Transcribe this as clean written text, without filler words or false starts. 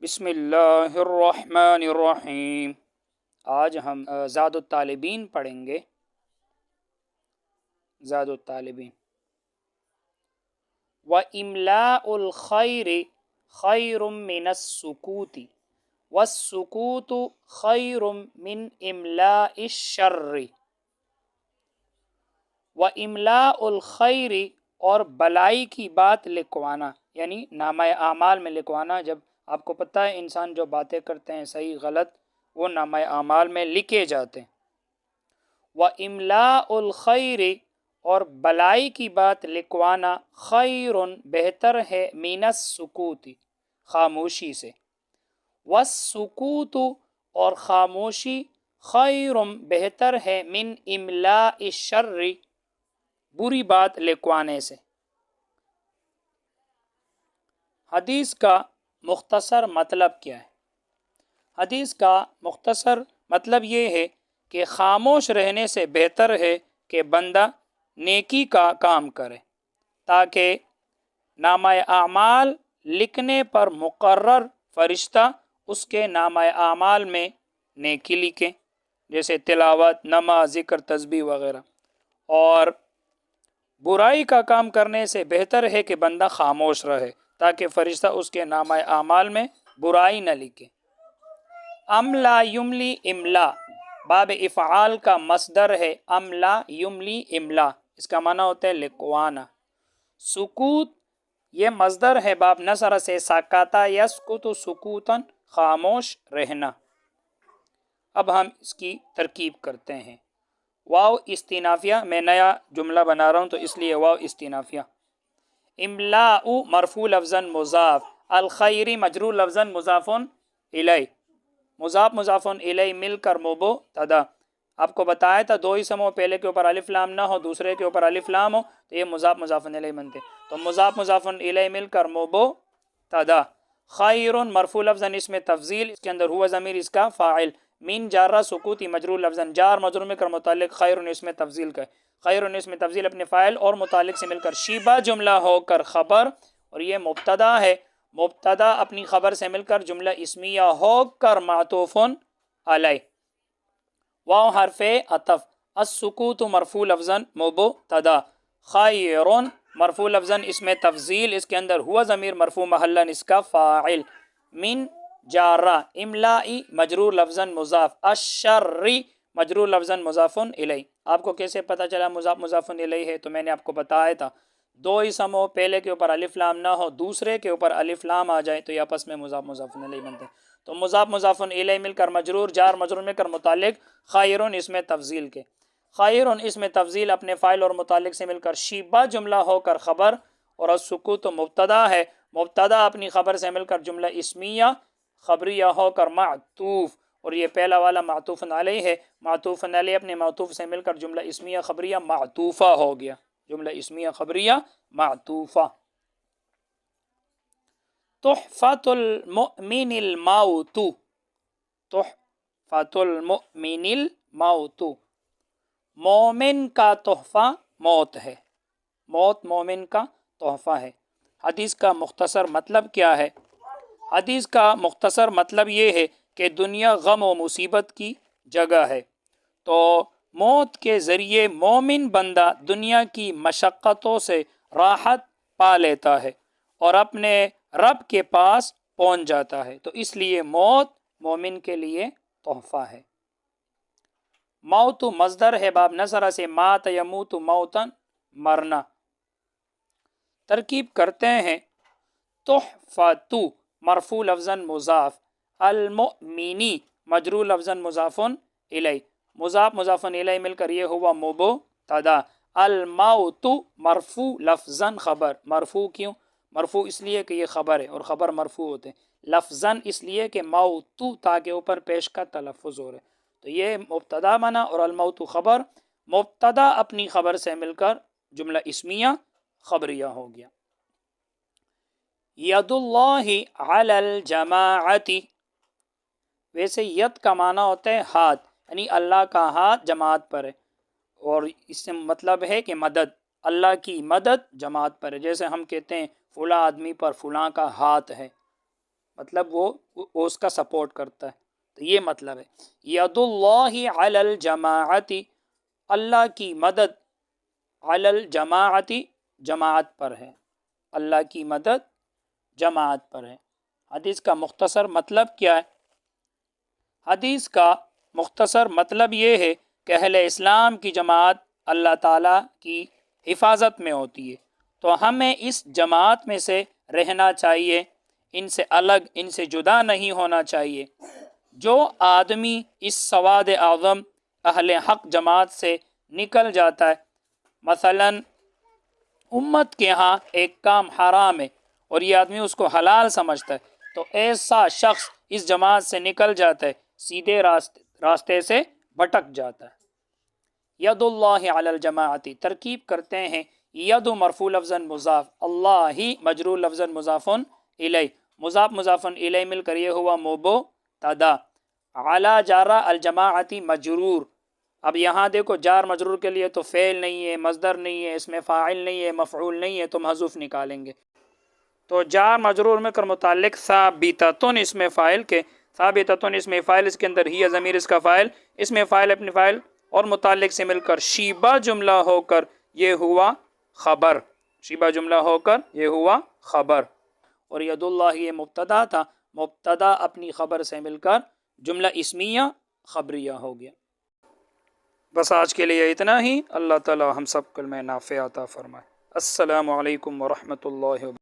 بسم اللہ الرحمن الرحیم۔ آج ہم زاد الطالبین پڑھیں گے۔ زاد الطالبین وَإِمْلَاءُ الْخَيْرِ خَيْرٌ مِّنَ السُّكُوتِ وَالسُّكُوتُ خَيْرٌ مِّنْ إِمْلَاءِ الشَّرِّ۔ وَإِمْلَاءُ الْخَيْرِ اور بلائی کی بات لکھوانا، یعنی نامہ اعمال میں لکھوانا۔ جب آپ کو پتہ ہے انسان جو باتیں کرتے ہیں صحیح غلط، وہ نامہ اعمال میں لکھے جاتے ہیں۔ وَإِمْلَاءُ الْخَيْرِ اور بلائی کی بات لکھوانا، خیرٌ بہتر ہے، مِنَ السُّکُوتِ خاموشی سے۔ وَالسُّکُوتُ اور خاموشی، خیرٌ بہتر ہے، من املاء الشر بری بات لکھوانے سے۔ حدیث کا مختصر مطلب کیا ہے؟ حدیث کا مختصر مطلب یہ ہے کہ خاموش رہنے سے بہتر ہے کہ بندہ نیکی کا کام کرے، تاکہ نامہ اعمال لکھنے پر مقرر فرشتہ اس کے نامہ اعمال میں نیکی لکھیں، جیسے تلاوت، نماز، ذکر، تسبیح وغیرہ۔ اور برائی کا کام کرنے سے بہتر ہے کہ بندہ خاموش رہے، تاکہ فرشتہ اس کے نامہ اعمال میں برائی نہ لکھے۔ املا یملی املا باب افعال کا مصدر ہے۔ املا یملی املا، اس کا معنی ہوتا ہے لکھوانا۔ سکوت یہ مصدر ہے باب نصر سے، سکاتا یسکت سکوتاً خاموش رہنا۔ اب ہم اس کی ترکیب کرتے ہیں۔ واو استینافیہ، میں نیا جملہ بنا رہا ہوں تو اس لیے واو استینافیہ۔ املاء مرفوع لفظاً مضاف، الخیری مجرور لفظاً مضاف الیہ، مضاف مضاف الیہ مل کر مبتدا۔ آپ کو بتایا تھا دو اسم ہو، پہلے کے اوپر الف لام نہ ہو، دوسرے کے اوپر الف لام ہو تو یہ مضاف مضاف الیہ بنتے، تو مضاف مضاف الیہ مل کر مبتدا۔ خیر مرفوع لفظاً اسم تفضیل، اس کے اندر ہوا ضمیر اس کا فاعل، من جارہ سکوتی مجرور لفظاً، جار مجرور میں کر متعلق خیر اسم تفضیل کا، خیر اسم تفضیل اپنے فاعل اور متعلق سے مل کر شیبہ جملہ ہو کر خبر، اور یہ مبتدا ہے، مبتدا اپنی خبر سے مل کر جملہ اسمیہ ہو کر معطوف علیہ۔ واو حرف عطف، السکوت مرفوع لفظاً مبتدا، خیر مرفوع لفظاً اسم تفضیل، اس کے اندر ہوا ضمیر مرفوع محلاً اس کا فاعل، من جارہ املائی مجرور لفظاً مضاف، الشر مجرور لفظاً مضاف الیہ۔ آپ کو کیسے پتا چلا مضاف مضاف الیہ ہے؟ تو میں نے آپ کو بتایا تھا دو اسم ہو، پہلے کے اوپر الف لام نہ ہو، دوسرے کے اوپر الف لام آ جائے تو یہ آپس میں مضاف مضاف الیہ بنتے ہیں۔ تو مضاف مضاف الیہ مل کر مجرور، جار مجرور میں کر متعلق خیرون اسم تفضیل کے، خیرون اسم تفضیل اپنے فاعل اور متعلق سے مل کر شیبہ جملہ ہو کر خبر، اور السکوت مبتدا ہے، مبتدا اپنی خبر سے مل کر جملہ اسمیہ خبریہ ہو کر معطوف، اور یہ پہلا والا معطوف علیہ ہے، معطوف علیہ اپنے معطوف سے مل کر جملہ اسمیہ خبریہ معطوفہ ہو گیا، جملہ اسمیہ خبریہ معطوفہ۔ تحفۃ المؤمن الموت، تحفۃ المؤمن الموت، مومن کا تحفہ موت ہے، موت مومن کا تحفہ ہے۔ حدیث کا مختصر مطلب کیا ہے؟ حدیث کا مختصر مطلب یہ ہے کہ دنیا غم و مصیبت کی جگہ ہے، تو موت کے ذریعے مومن بندہ دنیا کی مشقتوں سے راحت پا لیتا ہے اور اپنے رب کے پاس پہنچ جاتا ہے، تو اس لیے موت مومن کے لیے تحفہ ہے۔ موت مصدر ہے باب نصر سے، مات یموت موتاً مرنا۔ ترکیب کرتے ہیں۔ تحفۃ مرفوع لفظاً مضاف، المؤمنی مجرور لفظاً مضاف الیہ، مضاف مضاف الیہ مل کر یہ ہوا مبتدا، الموت مرفوع لفظاً خبر، مرفوع کیوں؟ مرفوع اس لیے کہ یہ خبر ہے اور خبر مرفوع ہوتے ہیں، لفظاً اس لیے کہ موت تاکہ اوپر پیش کا تلفظ ہو رہے، تو یہ مبتدا بنا اور الموت خبر، مبتدا اپنی خبر سے مل کر جملہ اسمیہ خبریہ ہو گیا۔ ید اللہ علی الجماعت، ویسے ید کا معنی ہوتا ہے ہاتھ، یعنی اللہ کا ہاتھ جماعت پر ہے، اور اس سے مطلب ہے کہ مدد، اللہ کی مدد جماعت پر ہے، جیسے ہم کہتے ہیں فلاں آدمی پر فلاں کا ہاتھ ہے، مطلب وہ اس کا سپورٹ کرتا ہے، تو یہ مطلب ہے ید اللہ علی الجماعتی، اللہ کی مدد علی الجماعتی جماعت پر ہے، اللہ کی مدد جماعت پر ہے۔ حدیث کا مختصر مطلب کیا ہے؟ حدیث کا مختصر مطلب یہ ہے کہ اہل اسلام کی جماعت اللہ تعالیٰ کی حفاظت میں ہوتی ہے، تو ہمیں اس جماعت میں سے رہنا چاہیے، ان سے الگ، ان سے جدا نہیں ہونا چاہیے۔ جو آدمی اس سواد اعظم اہل حق جماعت سے نکل جاتا ہے، مثلا امت کے ہاں ایک کام حرام ہے اور یہ آدمی اس کو حلال سمجھتا ہے، تو ایسا شخص اس جماعت سے نکل جاتا ہے، سیدھے راستے سے بھٹک جاتا ہے۔ ید اللہ علی الجماعتی، ترکیب کرتے ہیں ید مرفوع لفظاً مضاف، اللہ ہی مجرور لفظاً مضاف الیہ، مضاف مضاف الیہ مل کر یہ ہوا مبتدا، علی جارہ الجماعتی مجرور۔ اب یہاں دیکھو جار مجرور کے لیے تو فعل نہیں ہے، مصدر نہیں ہے، اس میں فاعل نہیں ہے، مفعول نہیں ہے، تو محذوف نکالیں گے، تو جار مجرور میں کر متعلق ثابتۃ اس میں فاعل کے، ثابتۃ اس میں فاعل، اس کے اندر ہی ضمیر اس کا فاعل، اس میں فاعل اپنے فاعل اور متعلق سے مل کر شیبہ جملہ ہو کر یہ ہوا خبر، شیبہ جملہ ہو کر یہ ہوا خبر، اور ید اللہ یہ مبتدا تھا، مبتدا اپنی خبر سے مل کر جملہ اسمیہ خبریہ ہو گیا۔ بس آج کے لیے اتنا ہی، اللہ تعالی ہم سب کو علم نافع عطا فرمائے۔ السلام علیکم ورحمۃ اللہ وبرکاتہ۔